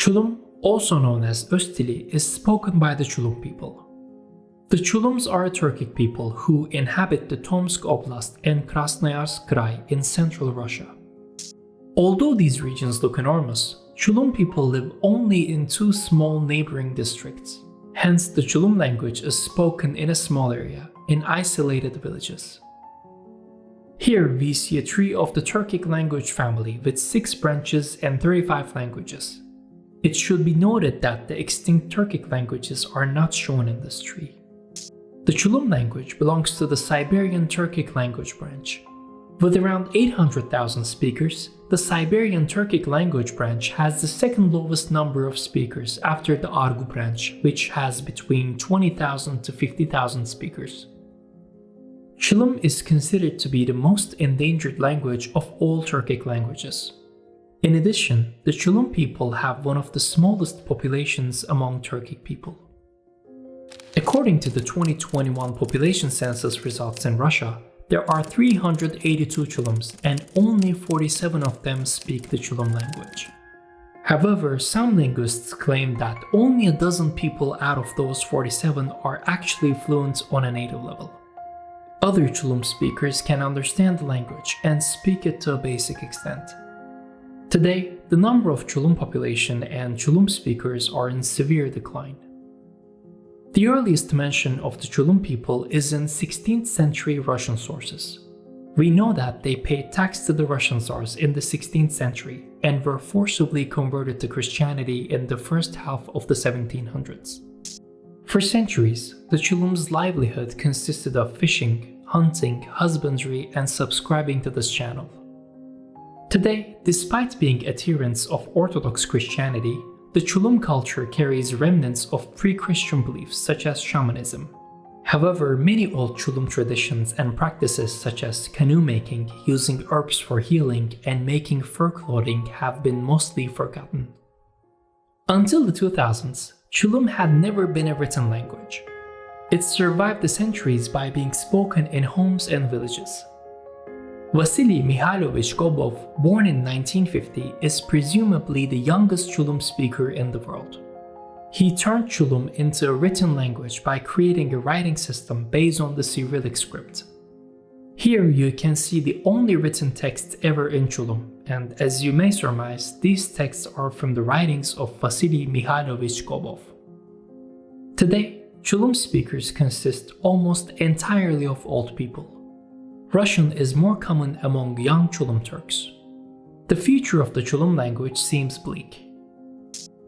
Chulym, also known as Öztili, is spoken by the Chulym people. The Chulyms are a Turkic people who inhabit the Tomsk Oblast and Krasnoyarsk Krai in central Russia. Although these regions look enormous, Chulym people live only in two small neighboring districts. Hence, the Chulym language is spoken in a small area, in isolated villages. Here we see a tree of the Turkic language family with 6 branches and 35 languages. It should be noted that the extinct Turkic languages are not shown in this tree. The Chulym language belongs to the Siberian Turkic language branch. With around 800,000 speakers, the Siberian Turkic language branch has the second lowest number of speakers after the Argu branch, which has between 20,000 to 50,000 speakers. Chulym is considered to be the most endangered language of all Turkic languages. In addition, the Chulym people have one of the smallest populations among Turkic people. According to the 2021 population census results in Russia, there are 382 Chulyms and only 47 of them speak the Chulym language. However, some linguists claim that only a dozen people out of those 47 are actually fluent on a native level. Other Chulym speakers can understand the language and speak it to a basic extent. Today, the number of Chulym population and Chulym speakers are in severe decline. The earliest mention of the Chulym people is in 16th century Russian sources. We know that they paid tax to the Russian Tsars in the 16th century and were forcibly converted to Christianity in the first half of the 1700s. For centuries, the Chulym's livelihood consisted of fishing, hunting, husbandry, and subscribing to this channel. Today, despite being adherents of Orthodox Christianity, the Chulym culture carries remnants of pre-Christian beliefs such as shamanism. However, many old Chulym traditions and practices such as canoe making, using herbs for healing, and making fur clothing have been mostly forgotten. Until the 2000s, Chulym had never been a written language. It survived the centuries by being spoken in homes and villages. Vasily Mikhailovich Gobov, born in 1950, is presumably the youngest Chulym speaker in the world. He turned Chulym into a written language by creating a writing system based on the Cyrillic script. Here you can see the only written text ever in Chulym, and as you may surmise, these texts are from the writings of Vasily Mikhailovich Gobov. Today, Chulym speakers consist almost entirely of old people. Russian is more common among young Chulym Turks. The future of the Chulym language seems bleak.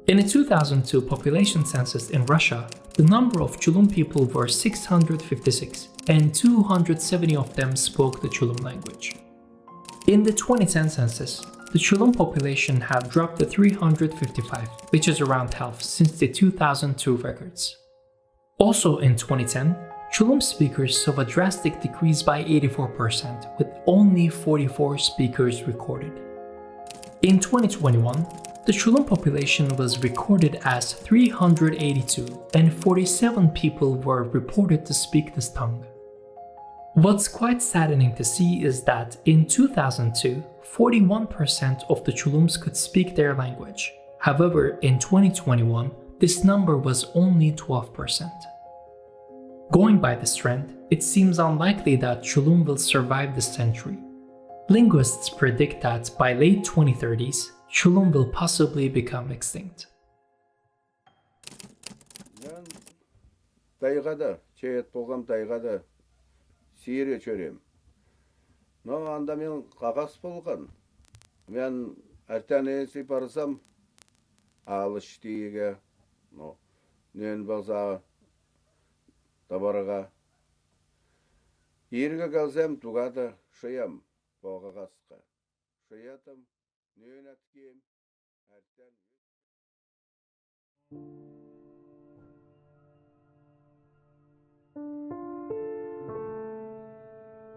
In a 2002 population census in Russia, the number of Chulym people were 656, and 270 of them spoke the Chulym language. In the 2010 census, the Chulym population had dropped to 355, which is around half since the 2002 records. Also in 2010, Chulym speakers saw a drastic decrease by 84%, with only 44 speakers recorded. In 2021, the Chulym population was recorded as 382, and 47 people were reported to speak this tongue. What's quite saddening to see is that in 2002, 41% of the Chulyms could speak their language. However, in 2021, this number was only 12%. Going by this trend, it seems unlikely that Chulym will survive this century. Linguists predict that by late 2030s, Chulym will possibly become extinct. Мен тайгада, чейет болгам тайгада сире чөрем. Но анда мен кагас болгон. Мен артанеси барсам алыштыга, но нен болса табарга. Ирге калсам тугада шыям богagaска. Шыятым нен аткем артан.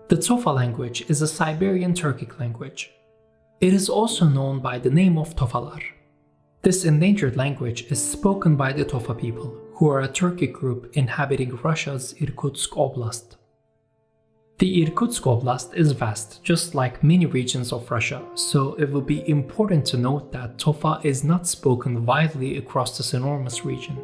The Tofa language is a Siberian Turkic language. It is also known by the name of Tofalar. This endangered language is spoken by the Tofa people, who are a Turkic group inhabiting Russia's Irkutsk Oblast. The Irkutsk Oblast is vast, just like many regions of Russia, so it will be important to note that Tofa is not spoken widely across this enormous region.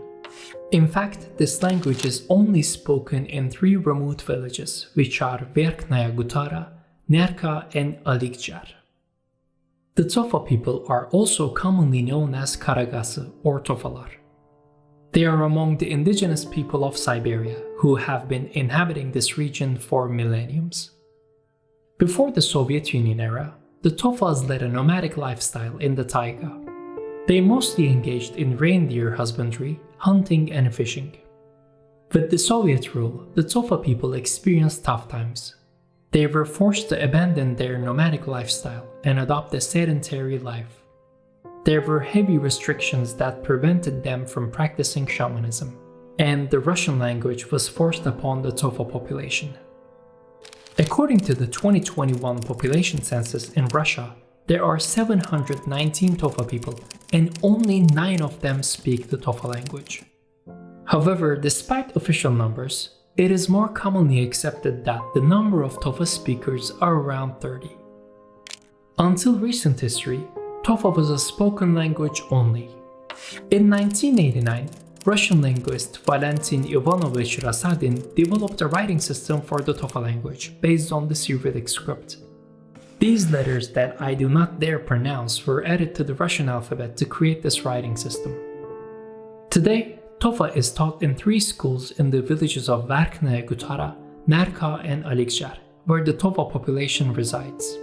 In fact, this language is only spoken in 3 remote villages, which are Verkhnaya Gutara, Nerka, and Alikjar. The Tofa people are also commonly known as Karagası or Tofalar. They are among the indigenous people of Siberia who have been inhabiting this region for millenniums. Before the Soviet Union era, the Tofas led a nomadic lifestyle in the taiga. They mostly engaged in reindeer husbandry, hunting, and fishing. With the Soviet rule, the Tofa people experienced tough times. They were forced to abandon their nomadic lifestyle and adopt a sedentary life. There were heavy restrictions that prevented them from practicing shamanism, and the Russian language was forced upon the Tofa population. According to the 2021 population census in Russia, there are 719 Tofa people, and only 9 of them speak the Tofa language. However, despite official numbers, it is more commonly accepted that the number of Tofa speakers are around 30. Until recent history, Tofa was a spoken language only. In 1989, Russian linguist Valentin Ivanovich Rasadin developed a writing system for the Tofa language based on the Cyrillic script. These letters that I do not dare pronounce were added to the Russian alphabet to create this writing system. Today, Tofa is taught in 3 schools in the villages of Verkhnaya Gutara, Nerka, and Alikjar, where the Tofa population resides.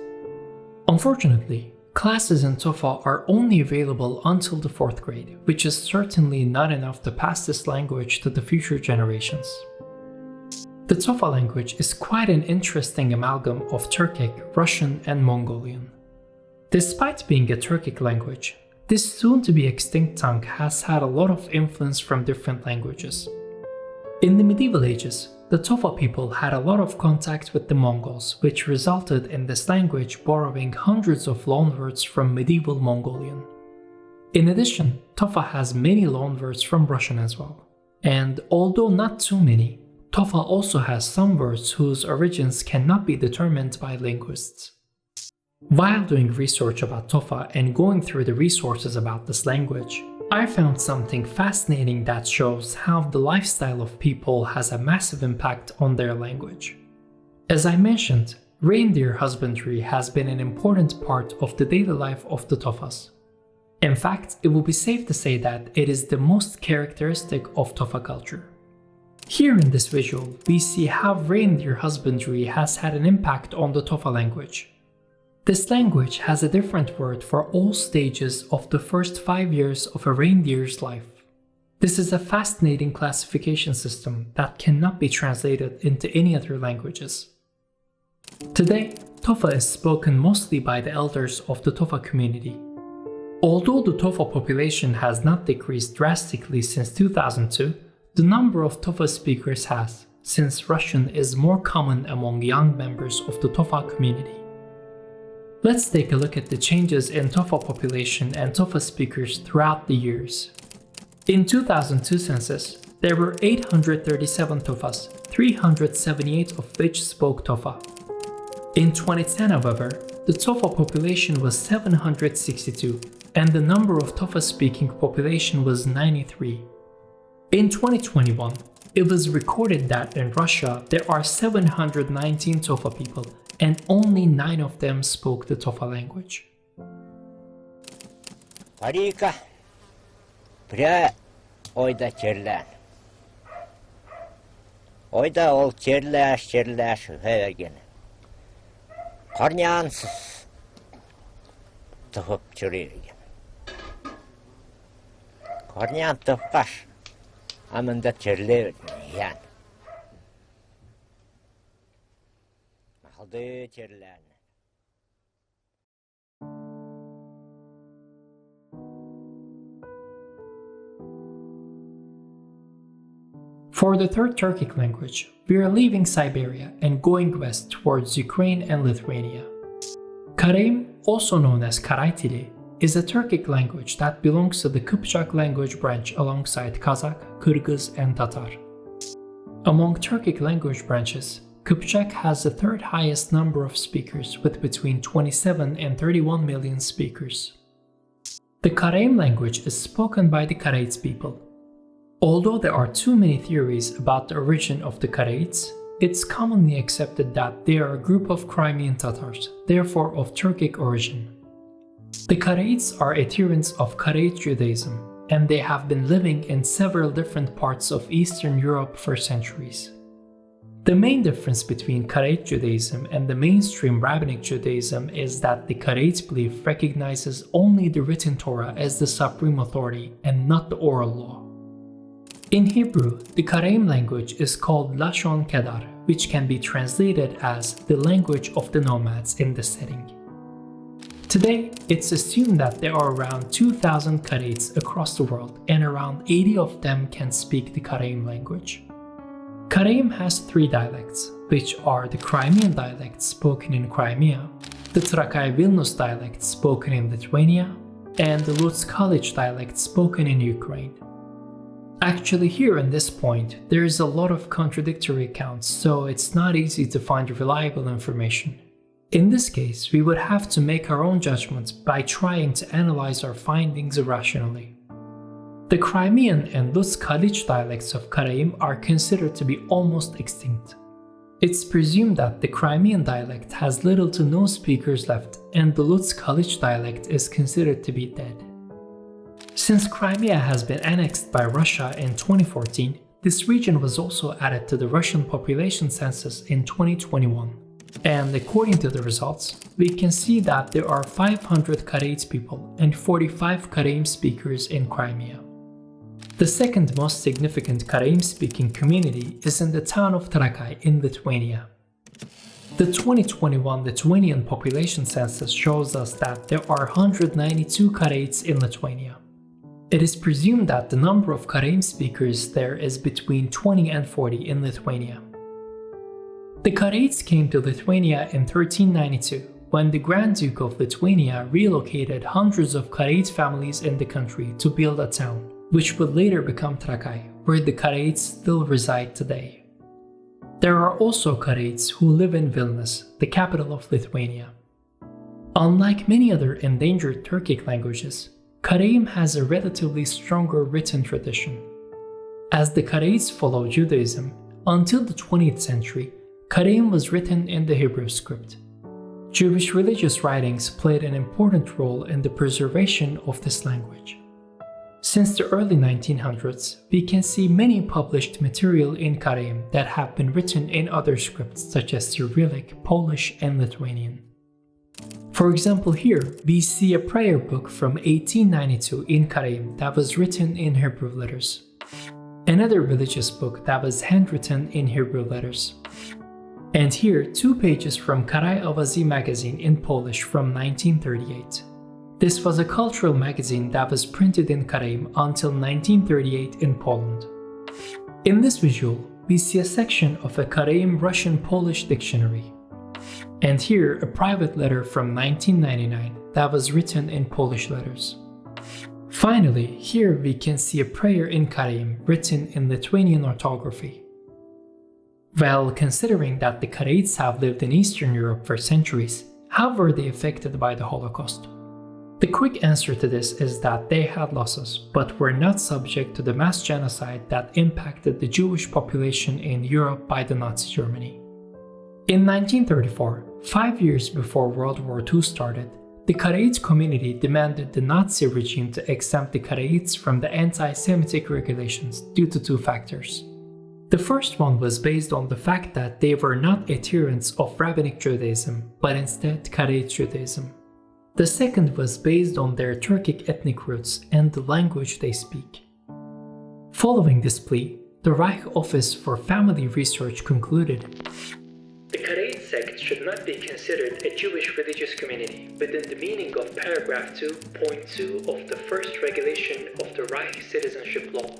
Unfortunately, classes in Tofa are only available until the 4th grade, which is certainly not enough to pass this language to the future generations. The Tofa language is quite an interesting amalgam of Turkic, Russian, and Mongolian. Despite being a Turkic language, this soon-to-be extinct tongue has had a lot of influence from different languages. In the medieval ages, the Tofa people had a lot of contact with the Mongols, which resulted in this language borrowing hundreds of loanwords from medieval Mongolian. In addition, Tofa has many loanwords from Russian as well. And although not too many, Tofa also has some words whose origins cannot be determined by linguists. While doing research about Tofa and going through the resources about this language, I found something fascinating that shows how the lifestyle of people has a massive impact on their language. As I mentioned, reindeer husbandry has been an important part of the daily life of the Tofas. In fact, it will be safe to say that it is the most characteristic of Tofa culture. Here in this visual, we see how reindeer husbandry has had an impact on the Tofa language. This language has a different word for all stages of the first 5 years of a reindeer's life. This is a fascinating classification system that cannot be translated into any other languages. Today, Tofa is spoken mostly by the elders of the Tofa community. Although the Tofa population has not decreased drastically since 2002, the number of Tofa speakers has, since Russian is more common among young members of the Tofa community. Let's take a look at the changes in Tofa population and Tofa speakers throughout the years. In 2002 census, there were 837 Tofas, 378 of which spoke Tofa. In 2010, however, the Tofa population was 762, and the number of Tofa-speaking population was 93. In 2021, it was recorded that in Russia there are 719 Tofa people, and only 9 of them spoke the Tofa language. Parika, pria, oyda çerlen. Oyda ol çerleş hevergen. Karnyansız tıhıp çürüygen. Karnyan tıhkaş, amında çerle yani. Halde çerlen. For the third Turkic language, we are leaving Siberia and going west towards Ukraine and Lithuania. Karaim, also known as Karaitili, is a Turkic language that belongs to the Kipchak language branch alongside Kazakh, Kyrgyz, and Tatar. Among Turkic language branches, Kypchak has the third highest number of speakers with between 27 and 31 million speakers. The Karaim language is spoken by the Karaits people. Although there are too many theories about the origin of the Karaits, it's commonly accepted that they are a group of Crimean Tatars, therefore of Turkic origin. The Karaits are adherents of Karait Judaism, and they have been living in several different parts of Eastern Europe for centuries. The main difference between Karait Judaism and the mainstream Rabbinic Judaism is that the Karait belief recognizes only the written Torah as the supreme authority and not the oral law. In Hebrew, the Karaim language is called Lashon Kedar, which can be translated as the language of the nomads in the setting. Today, it's assumed that there are around 2,000 Karaits across the world, and around 80 of them can speak the Karaim language. Karaim has three dialects, which are the Crimean dialect spoken in Crimea, the Trakai-Vilnius dialect spoken in Lithuania, and the Lutsk College dialect spoken in Ukraine. Actually, here in this point, there is a lot of contradictory accounts, so it's not easy to find reliable information. In this case, we would have to make our own judgments by trying to analyze our findings rationally. The Crimean and Lutsk College dialects of Karaim are considered to be almost extinct. It's presumed that the Crimean dialect has little to no speakers left, and the Lutsk College dialect is considered to be dead. Since Crimea has been annexed by Russia in 2014, this region was also added to the Russian population census in 2021. And according to the results, we can see that there are 500 Karaits people and 45 Karaim speakers in Crimea. The second most significant Karaim-speaking community is in the town of Trakai in Lithuania. The 2021 Lithuanian population census shows us that there are 192 Karaits in Lithuania. It is presumed that the number of Karaim speakers there is between 20 and 40 in Lithuania. The Karaits came to Lithuania in 1392, when the Grand Duke of Lithuania relocated hundreds of Karait families in the country to build a town, which would later become Trakai, where the Karaits still reside today. There are also Karaits who live in Vilnius, the capital of Lithuania. Unlike many other endangered Turkic languages, Karaim has a relatively stronger written tradition. As the Karaits follow Judaism, until the 20th century, Karaim was written in the Hebrew script. Jewish religious writings played an important role in the preservation of this language. Since the early 1900s, we can see many published material in Karaim that have been written in other scripts such as Cyrillic, Polish, and Lithuanian. For example, here we see a prayer book from 1892 in Karaim that was written in Hebrew letters. Another religious book that was handwritten in Hebrew letters. And here, 2 pages from Karaj Owazy magazine in Polish from 1938. This was a cultural magazine that was printed in Karaim until 1938 in Poland. In this visual, we see a section of a Karaim Russian-Polish dictionary. And here, a private letter from 1999 that was written in Polish letters. Finally, here we can see a prayer in Karaim written in Lithuanian orthography. Well, considering that the Karaits have lived in Eastern Europe for centuries, how were they affected by the Holocaust? The quick answer to this is that they had losses, but were not subject to the mass genocide that impacted the Jewish population in Europe by the Nazi Germany. In 1934, 5 years before World War II started, the Karait community demanded the Nazi regime to exempt the Karaits from the anti-Semitic regulations due to 2 factors. The first one was based on the fact that they were not adherents of Rabbinic Judaism, but instead Karait Judaism. The second was based on their Turkic ethnic roots and the language they speak. Following this plea, the Reich Office for Family Research concluded, "The Karait sect should not be considered a Jewish religious community within the meaning of paragraph 2.2 of the first regulation of the Reich Citizenship Law."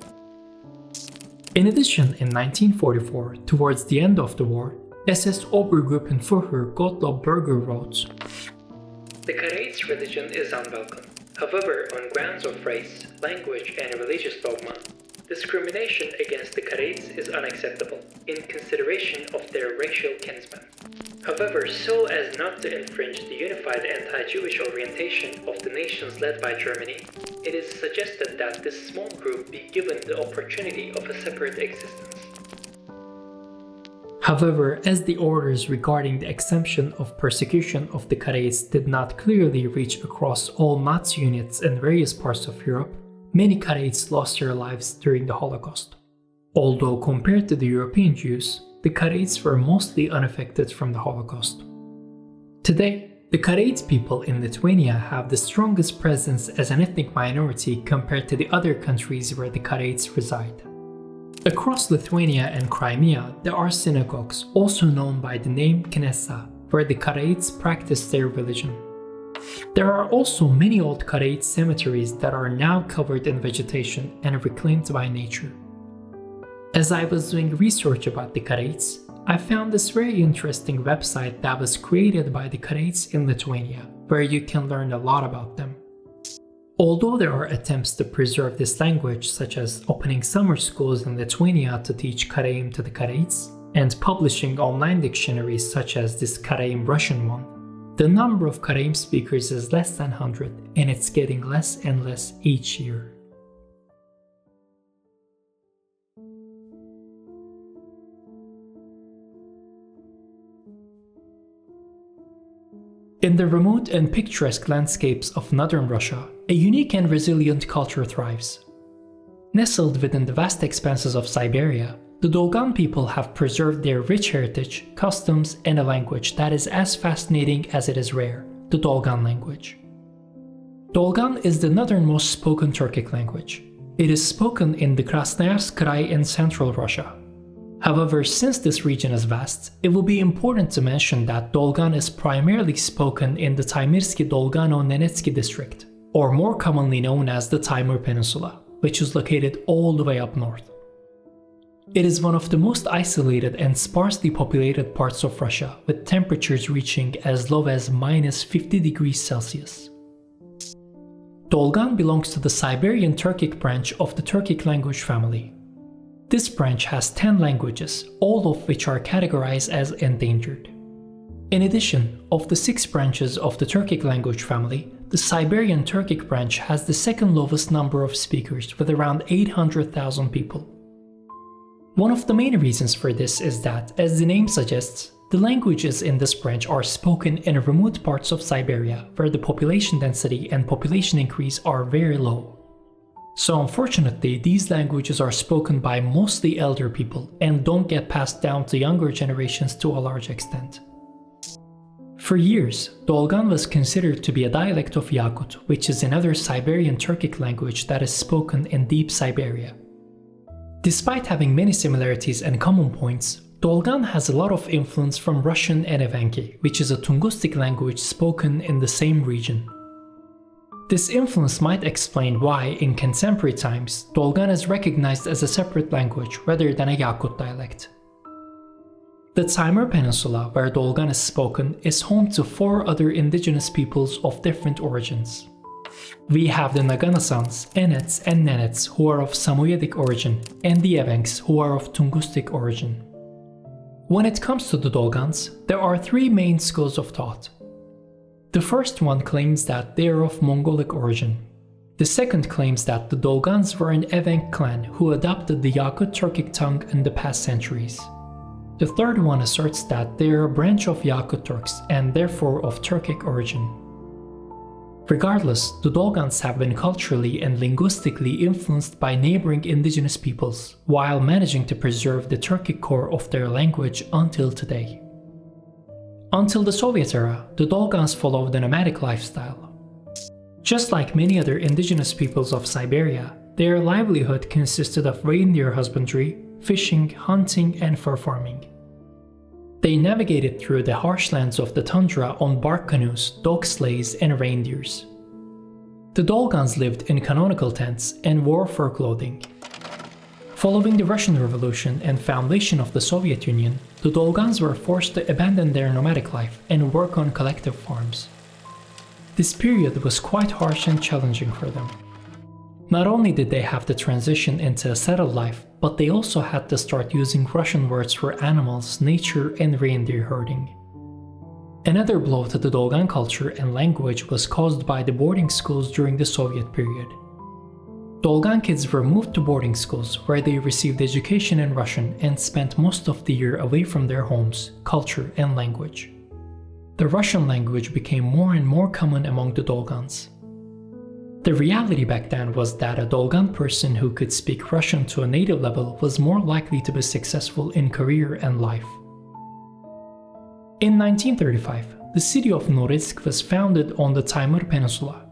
In addition, in 1944, towards the end of the war, SS Obergruppenführer Gottlob Berger wrote, "The Karaits' religion is unwelcome. However, on grounds of race, language, and religious dogma, Discrimination against the Karaims is unacceptable in consideration of their racial kinsmen. However, so as not to infringe the unified anti-Jewish orientation of the nations led by Germany, it is suggested that this small group be given the opportunity of a separate existence. However, as the orders regarding the exemption of persecution of the Karaims did not clearly reach across all Nazi units in various parts of Europe, many Karaims lost their lives during the Holocaust. Although compared to the European Jews, the Karaims were mostly unaffected from the Holocaust. Today, the Karaim people in Lithuania have the strongest presence as an ethnic minority compared to the other countries where the Karaims reside. Across Lithuania and Crimea, there are synagogues, also known by the name Knessa, where the Karaims practice their religion. There are also many old Karaim cemeteries that are now covered in vegetation and reclaimed by nature. As I was doing research about the Karaims, I found this very interesting website that was created by the Karaims in Lithuania, where you can learn a lot about them. Although there are attempts to preserve this language, such as opening summer schools in Lithuania to teach Karaim to the Karaims, and publishing online dictionaries such as this Karaim Russian one, the number of Karaim speakers is less than 100, and it's getting less and less each year. In the remote and picturesque landscapes of northern Russia, a unique and resilient culture thrives. Nestled within the vast expanses of Siberia, the Dolgan people have preserved their rich heritage, customs, and a language that is as fascinating as it is rare, the Dolgan language. Dolgan is the northernmost spoken Turkic language. It is spoken in the Krasnoyarsk Krai in central Russia. However, since this region is vast, it will be important to mention that Dolgan is primarily spoken in the Taimirski Dolgano-Nenetsky district, or more commonly known as the Taimur Peninsula, which is located all the way up north. It is one of the most isolated and sparsely populated parts of Russia, with temperatures reaching as low as minus 50 degrees Celsius. Dolgan belongs to the Siberian Turkic branch of the Turkic language family. This branch has 10 languages, all of which are categorized as endangered. In addition, of the 6 branches of the Turkic language family, the Siberian Turkic branch has the second lowest number of speakers, with around 800,000 people. One of the main reasons for this is that, as the name suggests, the languages in this branch are spoken in remote parts of Siberia, where the population density and population increase are very low. So unfortunately, these languages are spoken by mostly elder people and don't get passed down to younger generations to a large extent. For years, Dolgan was considered to be a dialect of Yakut, which is another Siberian Turkic language that is spoken in deep Siberia. Despite having many similarities and common points, Dolgan has a lot of influence from Russian and Evenki, which is a Tungustic language spoken in the same region. This influence might explain why, in contemporary times, Dolgan is recognized as a separate language rather than a Yakut dialect. The Taimur Peninsula, where Dolgan is spoken, is home to 4 other indigenous peoples of different origins. We have the Naganasans, Enets, and Nenets, who are of Samoyedic origin, and the Evenks, who are of Tungustic origin. When it comes to the Dolgans, there are 3 main schools of thought. The first one claims that they are of Mongolic origin. The second claims that the Dolgans were an Evenk clan who adopted the Yakut Turkic tongue in the past centuries. The third one asserts that they are a branch of Yakut Turks and therefore of Turkic origin. Regardless, the Dolgans have been culturally and linguistically influenced by neighboring indigenous peoples, while managing to preserve the Turkic core of their language until today. Until the Soviet era, the Dolgans followed a nomadic lifestyle. Just like many other indigenous peoples of Siberia, their livelihood consisted of reindeer husbandry, fishing, hunting, and fur farming. They navigated through the harsh lands of the tundra on bark canoes, dog sleighs, and reindeers. The Dolgans lived in canonical tents and wore fur clothing. Following the Russian Revolution and foundation of the Soviet Union, the Dolgans were forced to abandon their nomadic life and work on collective farms. This period was quite harsh and challenging for them. Not only did they have to transition into a settled life, but they also had to start using Russian words for animals, nature, and reindeer herding. Another blow to the Dolgan culture and language was caused by the boarding schools during the Soviet period. Dolgan kids were moved to boarding schools where they received education in Russian and spent most of the year away from their homes, culture, and language. The Russian language became more and more common among the Dolgans. The reality back then was that a Dolgan person who could speak Russian to a native level was more likely to be successful in career and life. In 1935, the city of Norilsk was founded on the Taimyr Peninsula.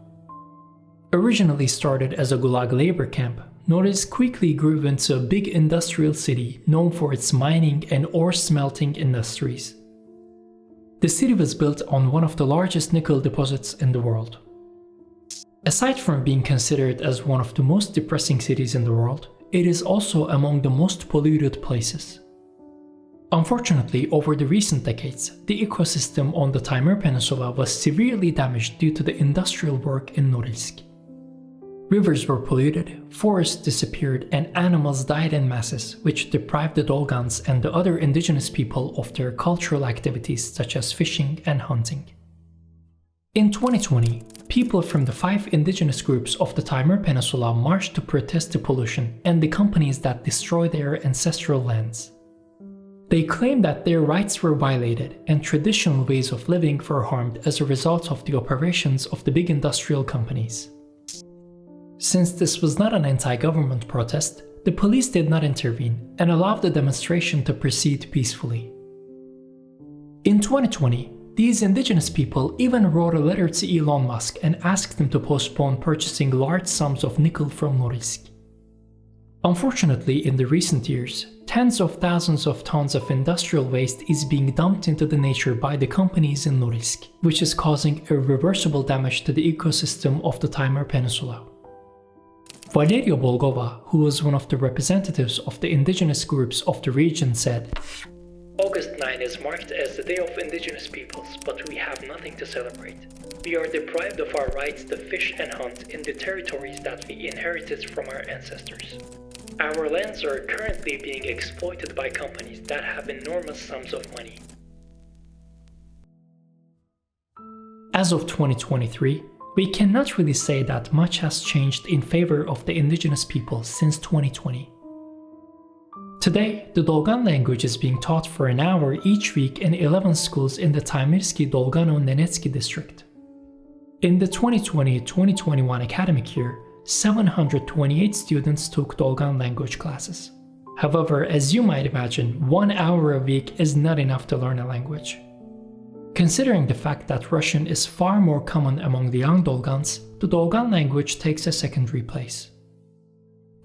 Originally started as a Gulag labor camp, Norilsk quickly grew into a big industrial city known for its mining and ore smelting industries. The city was built on one of the largest nickel deposits in the world. Aside from being considered as one of the most depressing cities in the world, it is also among the most polluted places. Unfortunately, over the recent decades, the ecosystem on the Taimyr Peninsula was severely damaged due to the industrial work in Norilsk. Rivers were polluted, forests disappeared, and animals died in masses, which deprived the Dolgans and the other indigenous people of their cultural activities such as fishing and hunting. In 2020, people from the 5 indigenous groups of the Taimyr Peninsula marched to protest the pollution and the companies that destroy their ancestral lands. They claimed that their rights were violated and traditional ways of living were harmed as a result of the operations of the big industrial companies. Since this was not an anti-government protest, the police did not intervene and allowed the demonstration to proceed peacefully. In 2020, these indigenous people even wrote a letter to Elon Musk and asked him to postpone purchasing large sums of nickel from Norilsk. Unfortunately, in the recent years, tens of thousands of tons of industrial waste is being dumped into the nature by the companies in Norilsk, which is causing irreversible damage to the ecosystem of the Taimyr Peninsula. Valeria Bolgova, who was one of the representatives of the indigenous groups of the region, said, August 9 is marked as the Day of Indigenous Peoples, but we have nothing to celebrate. We are deprived of our rights to fish and hunt in the territories that we inherited from our ancestors. Our lands are currently being exploited by companies that have enormous sums of money. As of 2023, we cannot really say that much has changed in favor of the indigenous people since 2020. Today, the Dolgan language is being taught for an hour each week in 11 schools in the Taimirski Dolgano-Nenetsky district. In the 2020-2021 academic year, 728 students took Dolgan language classes. However, as you might imagine, 1 hour a week is not enough to learn a language. Considering the fact that Russian is far more common among the young Dolgans, the Dolgan language takes a secondary place.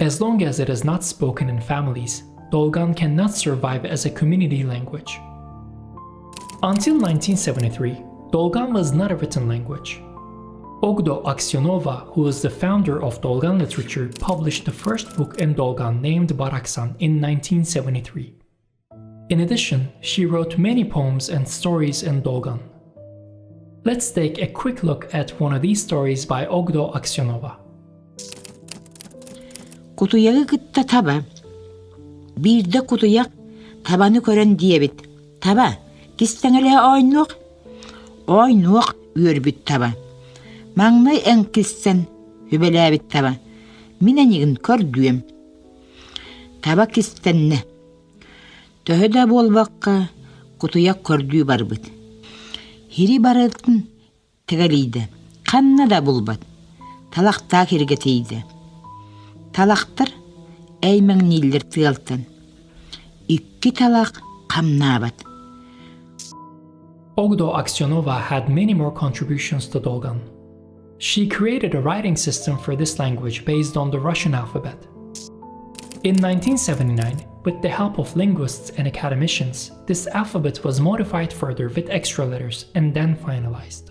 As long as it is not spoken in families, Dolgan cannot survive as a community language. Until 1973, Dolgan was not a written language. Ogdo Aksionova, who was the founder of Dolgan literature, published the first book in Dolgan named Baraksan in 1973. In addition, she wrote many poems and stories in Dolgan. Let's take a quick look at one of these stories by Ogdo Aksionova. Kutuyağı gıtta taba. Bir de kutuyak tabanı kören diyebit. Taba, kistenele oynuk. Oynuk ürbüt taba. Mağnay en kissen hübelebit taba. Minenigin kördüyem. Taba kistenne. Töhöde bolbakka kutuyak kördüğü barbıt. Hiri barıtın tegeliydi. Kanna da bulbat. Talakta kirgetiydi. Talaktır eymen nildir tığıltın. İkki talak kamnabat. Ogdo Aksionova had many more contributions to Dolgan. She created a writing system for this language based on the Russian alphabet. In 1979, with the help of linguists and academicians, this alphabet was modified further with extra letters and then finalized.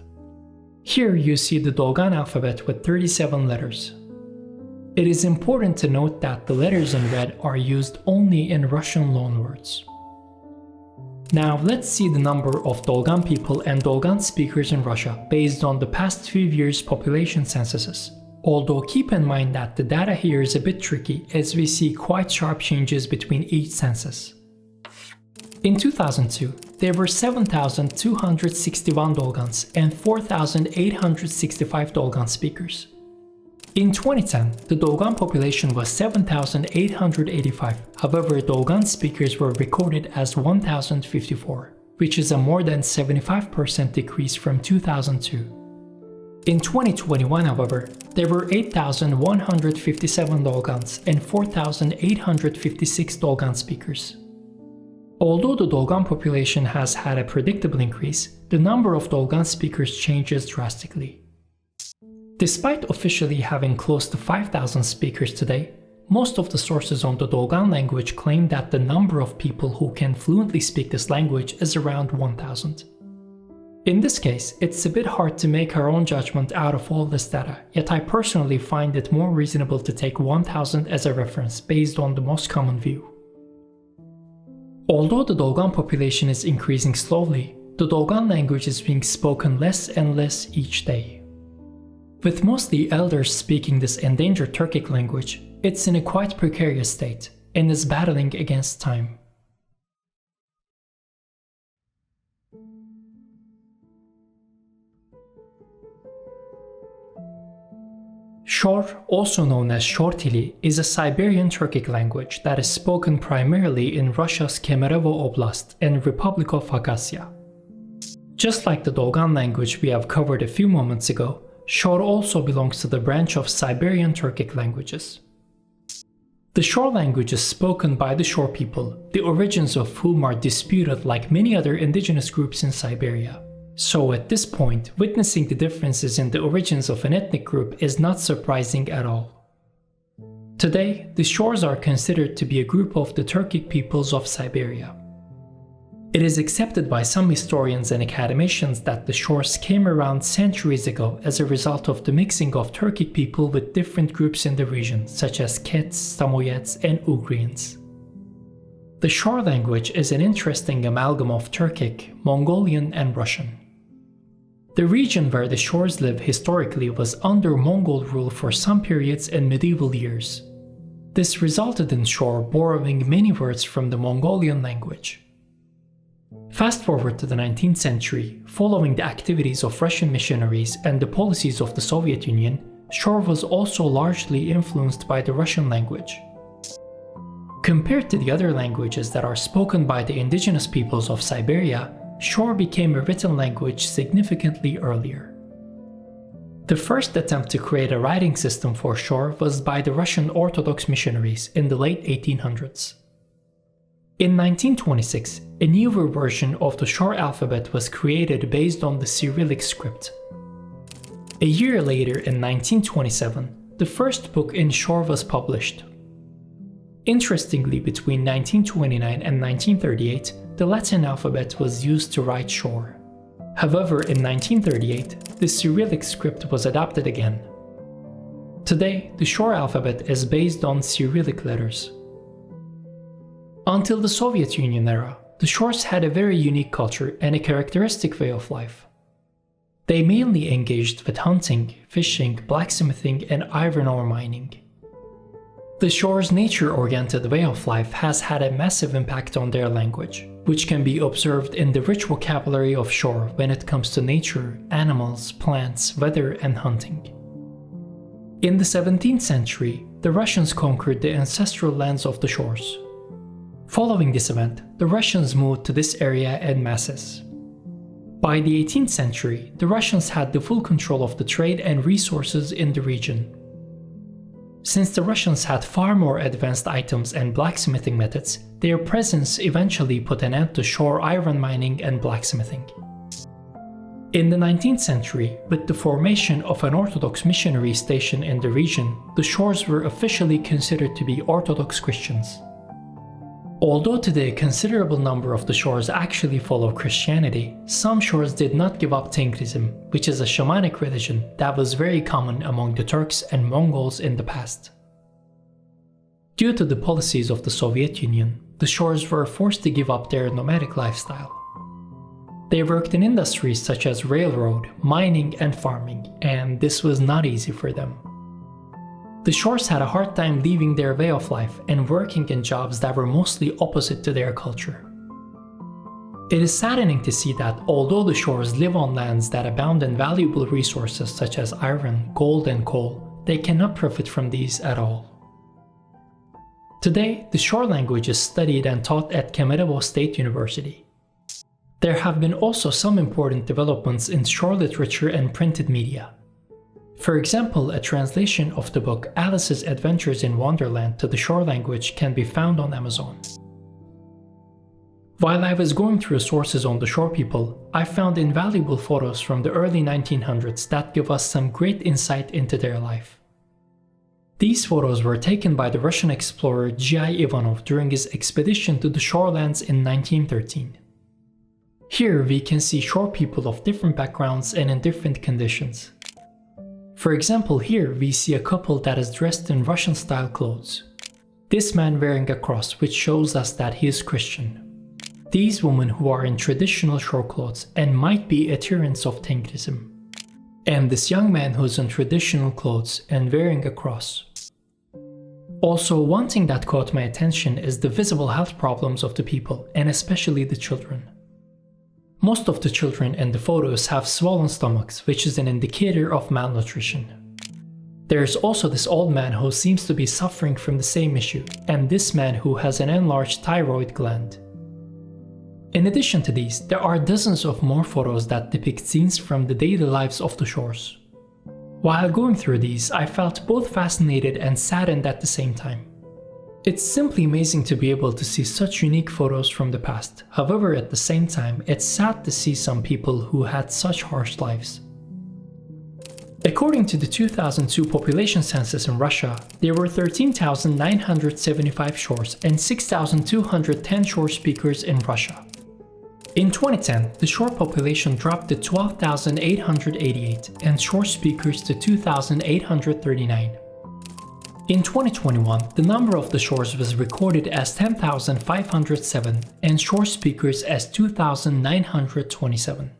Here you see the Dolgan alphabet with 37 letters. It is important to note that the letters in red are used only in Russian loanwords. Now let's see the number of Dolgan people and Dolgan speakers in Russia based on the past few years' population censuses. although keep in mind that the data here is a bit tricky as we see quite sharp changes between each census. In 2002, there were 7,261 Dolgans and 4,865 Dolgan speakers. In 2010, the Dolgan population was 7,885, however Dolgan speakers were recorded as 1,054, which is a more than 75% decrease from 2002. In 2021, however, there were 8,157 Dolgans and 4,856 Dolgan speakers. Although the Dolgan population has had a predictable increase, the number of Dolgan speakers changes drastically. Despite officially having close to 5,000 speakers today, most of the sources on the Dolgan language claim that the number of people who can fluently speak this language is around 1,000. In this case, it's a bit hard to make our own judgment out of all this data, yet I personally find it more reasonable to take 1,000 as a reference based on the most common view. Although the Dolgan population is increasing slowly, the Dolgan language is being spoken less and less each day. With mostly elders speaking this endangered Turkic language, it's in a quite precarious state and is battling against time. Shor, also known as Shor Dili, is a Siberian Turkic language that is spoken primarily in Russia's Kemerovo Oblast and Republic of Khakassia. Just like the Dolgan language we have covered a few moments ago, Shor also belongs to the branch of Siberian Turkic languages. The Shor language is spoken by the Shor people, the origins of whom are disputed like many other indigenous groups in Siberia. So at this point, witnessing the differences in the origins of an ethnic group is not surprising at all. Today, the Shors are considered to be a group of the Turkic peoples of Siberia. It is accepted by some historians and academicians that the Shors came around centuries ago as a result of the mixing of Turkic people with different groups in the region, such as Kets, Samoyeds, and Ugrians. The Shor language is an interesting amalgam of Turkic, Mongolian, and Russian. The region where the Shors live historically was under Mongol rule for some periods in medieval years. This resulted in Shor borrowing many words from the Mongolian language. Fast forward to the 19th century, following the activities of Russian missionaries and the policies of the Soviet Union, Shor was also largely influenced by the Russian language. Compared to the other languages that are spoken by the indigenous peoples of Siberia, Shor became a written language significantly earlier. The first attempt to create a writing system for Shor was by the Russian Orthodox missionaries in the late 1800s. In 1926, a newer version of the Shor alphabet was created based on the Cyrillic script. A year later, in 1927, the first book in Shor was published. Interestingly, between 1929 and 1938, the Latin alphabet was used to write Shor. However, in 1938, the Cyrillic script was adopted again. Today, the Shor alphabet is based on Cyrillic letters. Until the Soviet Union era, the Shors had a very unique culture and a characteristic way of life. They mainly engaged with hunting, fishing, blacksmithing, and iron ore mining. The Shors' nature-oriented way of life has had a massive impact on their language, which can be observed in the rich vocabulary of Shor when it comes to nature, animals, plants, weather, and hunting. In the 17th century, the Russians conquered the ancestral lands of the Shors. Following this event, the Russians moved to this area en masses. By the 18th century, the Russians had the full control of the trade and resources in the region. Since the Russians had far more advanced items and blacksmithing methods, their presence eventually put an end to Shor iron mining and blacksmithing. In the 19th century, with the formation of an Orthodox missionary station in the region, the Shors were officially considered to be Orthodox Christians. Although today a considerable number of the Shors actually follow Christianity, some Shors did not give up Tengrism, which is a shamanic religion that was very common among the Turks and Mongols in the past. Due to the policies of the Soviet Union, the Shors were forced to give up their nomadic lifestyle. They worked in industries such as railroad, mining, and farming, and this was not easy for them. The Shors had a hard time leaving their way of life and working in jobs that were mostly opposite to their culture. It is saddening to see that although the Shors live on lands that abound in valuable resources such as iron, gold, and coal, they cannot profit from these at all. Today, the Shor language is studied and taught at Kemerovo State University. There have been also some important developments in Shor literature and printed media. For example, a translation of the book Alice's Adventures in Wonderland to the Shor language can be found on Amazon. While I was going through sources on the Shor people, I found invaluable photos from the early 1900s that give us some great insight into their life. These photos were taken by the Russian explorer G.I. Ivanov during his expedition to the Shorelands in 1913. Here we can see Shor people of different backgrounds and in different conditions. For example, here we see a couple that is dressed in Russian-style clothes. This man wearing a cross, which shows us that he is Christian. These women who are in traditional Shor clothes and might be adherents of Tengrism. And this young man who's in traditional clothes and wearing a cross. Also, one thing that caught my attention is the visible health problems of the people, and especially the children. Most of the children in the photos have swollen stomachs, which is an indicator of malnutrition. There is also this old man who seems to be suffering from the same issue, and this man who has an enlarged thyroid gland. In addition to these, there are dozens of more photos that depict scenes from the daily lives of the Shors. While going through these, I felt both fascinated and saddened at the same time. It's simply amazing to be able to see such unique photos from the past. However, at the same time, it's sad to see some people who had such harsh lives. According to the 2002 population census in Russia, there were 13,975 Shors and 6,210 Shor speakers in Russia. In 2010, the Shor population dropped to 12,888 and Shor speakers to 2,839. In 2021, the number of the Shors was recorded as 10,507 and Shor speakers as 2,927.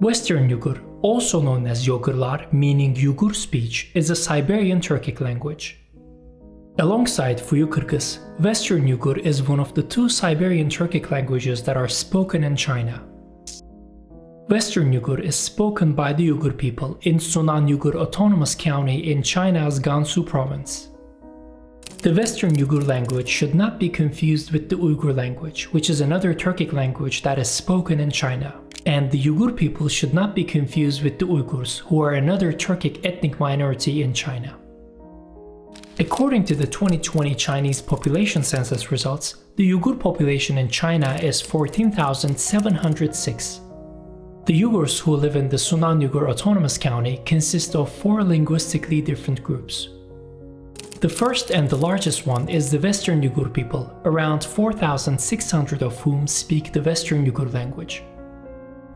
Western Yugur, also known as Yogurlar, meaning Yugur speech, is a Siberian Turkic language. Alongside Fuyu Kyrgyz, Western Yugur is one of the two Siberian Turkic languages that are spoken in China. Western Yugur is spoken by the Yugur people in Sunan Yugur Autonomous County in China's Gansu province. The Western Yugur language should not be confused with the Uyghur language, which is another Turkic language that is spoken in China. And the Yugur people should not be confused with the Uyghurs, who are another Turkic ethnic minority in China. According to the 2020 Chinese population census results, the Yugur population in China is 14,706. The Yugurs who live in the Sunan Yugur Autonomous County consist of 4 linguistically different groups. The first and the largest one is the Western Yugur people, around 4,600 of whom speak the Western Yugur language.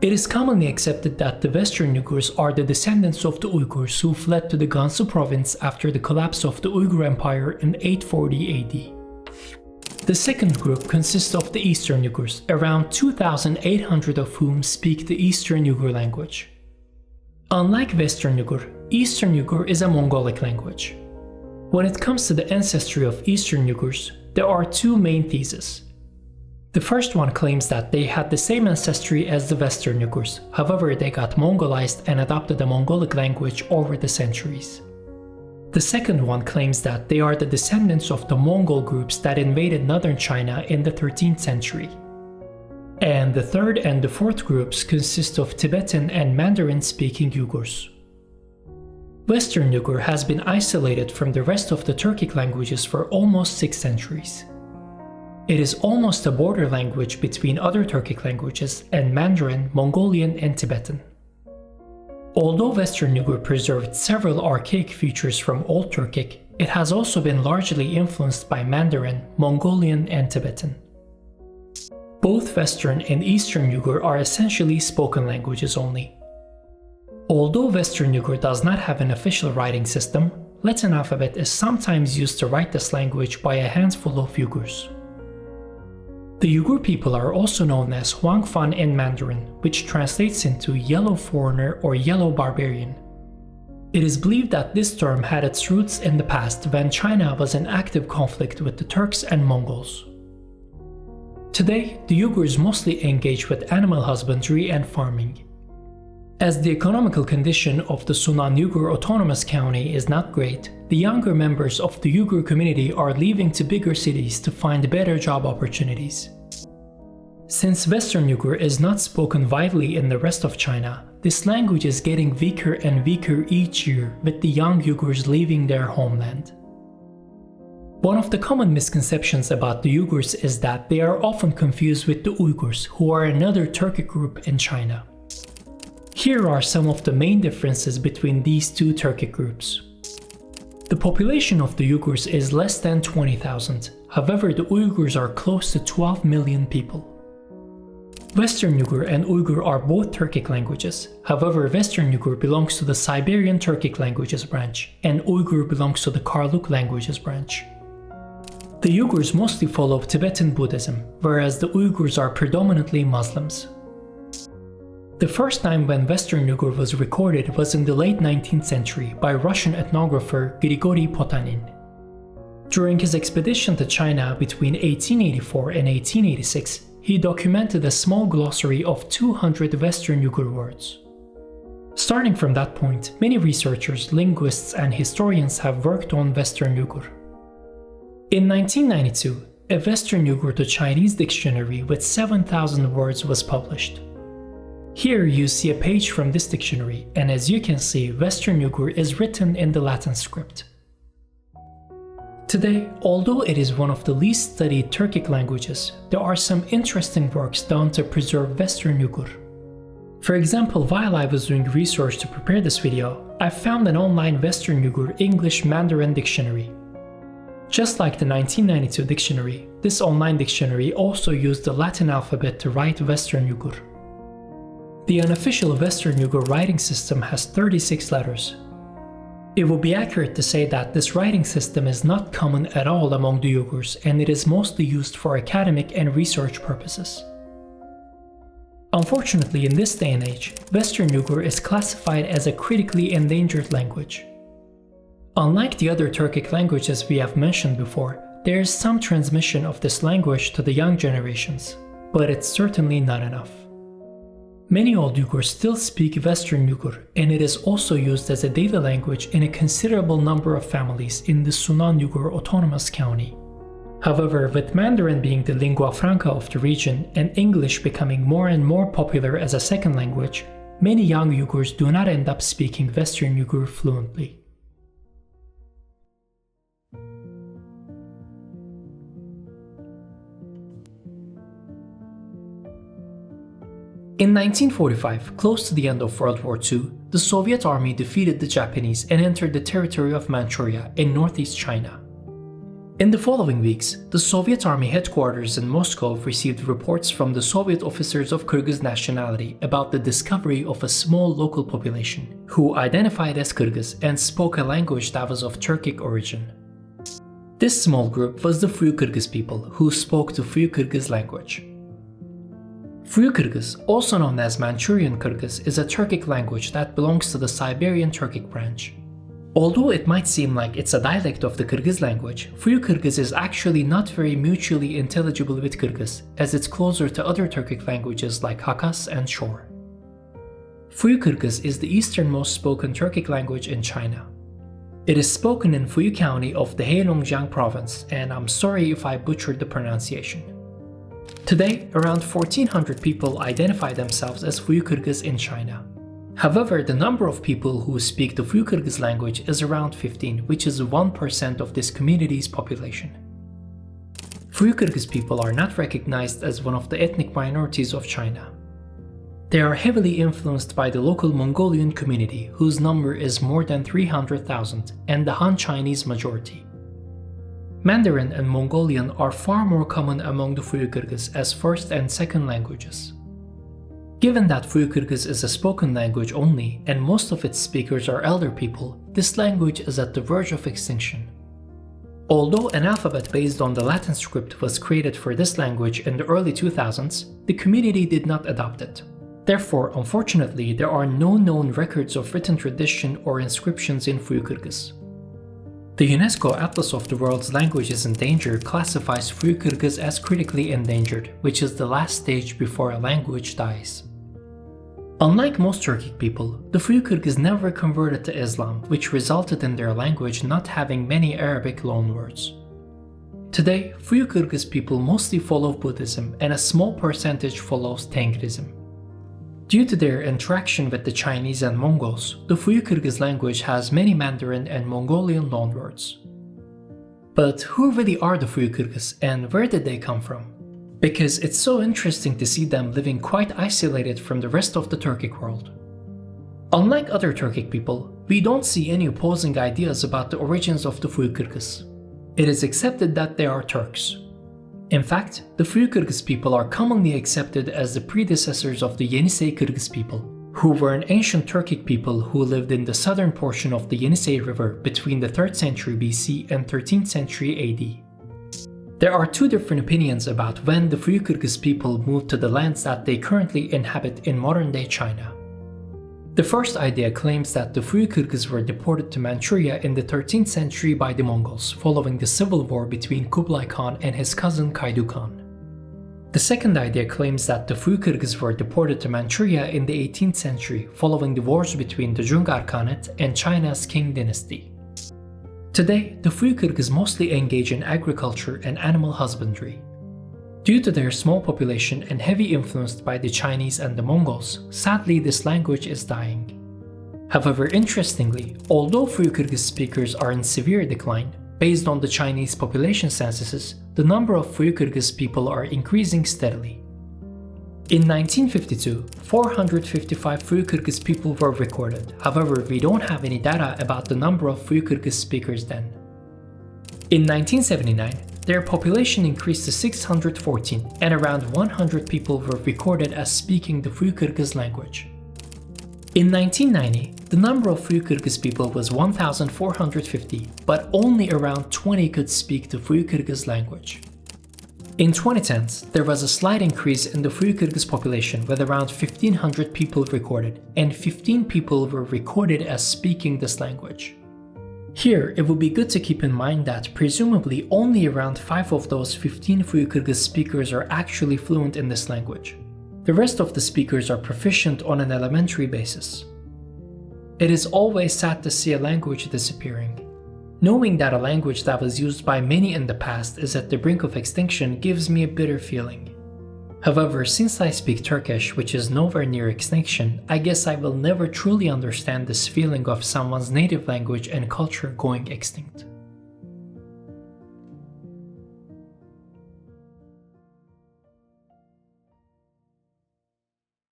It is commonly accepted that the Western Yugurs are the descendants of the Uyghurs who fled to the Gansu province after the collapse of the Uyghur Empire in 840 AD. The second group consists of the Eastern Yugurs, around 2,800 of whom speak the Eastern Yugur language. Unlike Western Yugur, Eastern Yugur is a Mongolic language. When it comes to the ancestry of Eastern Yugurs, there are 2 main theses. The first one claims that they had the same ancestry as the Western Yugurs, however they got Mongolized and adopted the Mongolic language over the centuries. The second one claims that they are the descendants of the Mongol groups that invaded northern China in the 13th century. And the third and the fourth groups consist of Tibetan and Mandarin-speaking Yugurs. Western Yugur has been isolated from the rest of the Turkic languages for almost 6 centuries. It is almost a border language between other Turkic languages and Mandarin, Mongolian, and Tibetan. Although Western Yugur preserved several archaic features from Old Turkic, it has also been largely influenced by Mandarin, Mongolian, and Tibetan. Both Western and Eastern Yugur are essentially spoken languages only. Although Western Yugur does not have an official writing system, Latin alphabet is sometimes used to write this language by a handful of Yugurs. The Yugur people are also known as Huangfan in Mandarin, which translates into yellow foreigner or yellow barbarian. It is believed that this term had its roots in the past when China was in active conflict with the Turks and Mongols. Today, the Yugurs mostly engage with animal husbandry and farming. As the economical condition of the Sunan Yugur Autonomous County is not great, the younger members of the Yugur community are leaving to bigger cities to find better job opportunities. Since Western Yugur is not spoken widely in the rest of China, this language is getting weaker and weaker each year with the young Yugurs leaving their homeland. One of the common misconceptions about the Yugurs is that they are often confused with the Uyghurs, who are another Turkic group in China. Here are some of the main differences between these two Turkic groups. The population of the Yugurs is less than 20,000, however the Uyghurs are close to 12 million people. Western Yugur and Uyghur are both Turkic languages, however Western Yugur belongs to the Siberian Turkic languages branch, and Uyghur belongs to the Karluk languages branch. The Yugurs mostly follow Tibetan Buddhism, whereas the Uyghurs are predominantly Muslims. The first time when Western Yugur was recorded was in the late 19th century by Russian ethnographer Grigory Potanin. During his expedition to China between 1884 and 1886, he documented a small glossary of 200 Western Yugur words. Starting from that point, many researchers, linguists, and historians have worked on Western Yugur. In 1992, a Western Yugur to Chinese dictionary with 7,000 words was published. Here you see a page from this dictionary, and as you can see, Western Yugur is written in the Latin script. Today, although it is one of the least studied Turkic languages, there are some interesting works done to preserve Western Yugur. For example, while I was doing research to prepare this video, I found an online Western Yugur English Mandarin dictionary. Just like the 1992 dictionary, this online dictionary also used the Latin alphabet to write Western Yugur. The unofficial Western Yugur writing system has 36 letters. It would be accurate to say that this writing system is not common at all among the Yugurs, and it is mostly used for academic and research purposes. Unfortunately, in this day and age, Western Yugur is classified as a critically endangered language. Unlike the other Turkic languages we have mentioned before, there is some transmission of this language to the young generations, but it's certainly not enough. Many old Yugurs still speak Western Yugur, and it is also used as a daily language in a considerable number of families in the Sunan Yugur Autonomous County. However, with Mandarin being the lingua franca of the region and English becoming more and more popular as a second language, many young Yugurs do not end up speaking Western Yugur fluently. In 1945, close to the end of World War II, the Soviet army defeated the Japanese and entered the territory of Manchuria in northeast China. In the following weeks, the Soviet army headquarters in Moscow received reports from the Soviet officers of Kyrgyz nationality about the discovery of a small local population, who identified as Kyrgyz and spoke a language that was of Turkic origin. This small group was the Fuyu Kyrgyz people, who spoke the Fuyu Kyrgyz language. Fuyu Kyrgyz, also known as Manchurian Kyrgyz, is a Turkic language that belongs to the Siberian Turkic branch. Although it might seem like it's a dialect of the Kyrgyz language, Fuyu Kyrgyz is actually not very mutually intelligible with Kyrgyz, as it's closer to other Turkic languages like Khakas and Shor. Fuyu Kyrgyz is the easternmost spoken Turkic language in China. It is spoken in Fuyu County of the Heilongjiang province, and I'm sorry if I butchered the pronunciation. Today, around 1,400 people identify themselves as Fuyu Kyrgyz in China. However, the number of people who speak the Fuyu Kyrgyz language is around 15, which is 1% of this community's population. Fuyu Kyrgyz people are not recognized as one of the ethnic minorities of China. They are heavily influenced by the local Mongolian community, whose number is more than 300,000, and the Han Chinese majority. Mandarin and Mongolian are far more common among the Fuyu Kyrgyz as first and second languages. Given that Fuyu Kyrgyz is a spoken language only, and most of its speakers are elder people, this language is at the verge of extinction. Although an alphabet based on the Latin script was created for this language in the early 2000s, the community did not adopt it. Therefore, unfortunately, there are no known records of written tradition or inscriptions in Fuyu Kyrgyz. The UNESCO Atlas of the World's Languages in Danger classifies Fuyu Kyrgyz as critically endangered, which is the last stage before a language dies. Unlike most Turkic people, the Fuyu Kyrgyz never converted to Islam, which resulted in their language not having many Arabic loanwords. Today, Fuyu Kyrgyz people mostly follow Buddhism and a small percentage follows Tengrism. Due to their interaction with the Chinese and Mongols, the Fuyu Kyrgyz language has many Mandarin and Mongolian loanwords. But who really are the Fuyu Kyrgyz and where did they come from? Because it's so interesting to see them living quite isolated from the rest of the Turkic world. Unlike other Turkic people, we don't see any opposing ideas about the origins of the Fuyu Kyrgyz. It is accepted that they are Turks. In fact, the Fuyu Kyrgyz people are commonly accepted as the predecessors of the Yenisei Kyrgyz people, who were an ancient Turkic people who lived in the southern portion of the Yenisei River between the 3rd century BC and 13th century AD. There are two different opinions about when the Fuyu Kyrgyz people moved to the lands that they currently inhabit in modern-day China. The first idea claims that the Fuyu Kyrgyz were deported to Manchuria in the 13th century by the Mongols following the civil war between Kublai Khan and his cousin Kaidu Khan. The second idea claims that the Fuyu Kyrgyz were deported to Manchuria in the 18th century following the wars between the Jungar Khanate and China's Qing dynasty. Today, the Fuyu Kyrgyz mostly engage in agriculture and animal husbandry. Due to their small population and heavy influenced by the Chinese and the Mongols, sadly this language is dying. However, interestingly, although Fuyu Kyrgyz speakers are in severe decline, based on the Chinese population censuses, the number of Fuyu Kyrgyz people are increasing steadily. In 1952, 455 Fuyu Kyrgyz people were recorded, however we don't have any data about the number of Fuyu Kyrgyz speakers then. In 1979, their population increased to 614 and around 100 people were recorded as speaking the Fuyu Kyrgyz language. In 1990, the number of Fuyu Kyrgyz people was 1,450, but only around 20 could speak the Fuyu Kyrgyz language. In 2010s, there was a slight increase in the Fuyu Kyrgyz population with around 1,500 people recorded, and 15 people were recorded as speaking this language. Here, it would be good to keep in mind that presumably only around 5 of those 15 Fuyu Kyrgyz speakers are actually fluent in this language. The rest of the speakers are proficient on an elementary basis. It is always sad to see a language disappearing. Knowing that a language that was used by many in the past is at the brink of extinction gives me a bitter feeling. However, since I speak Turkish, which is nowhere near extinction, I guess I will never truly understand this feeling of someone's native language and culture going extinct.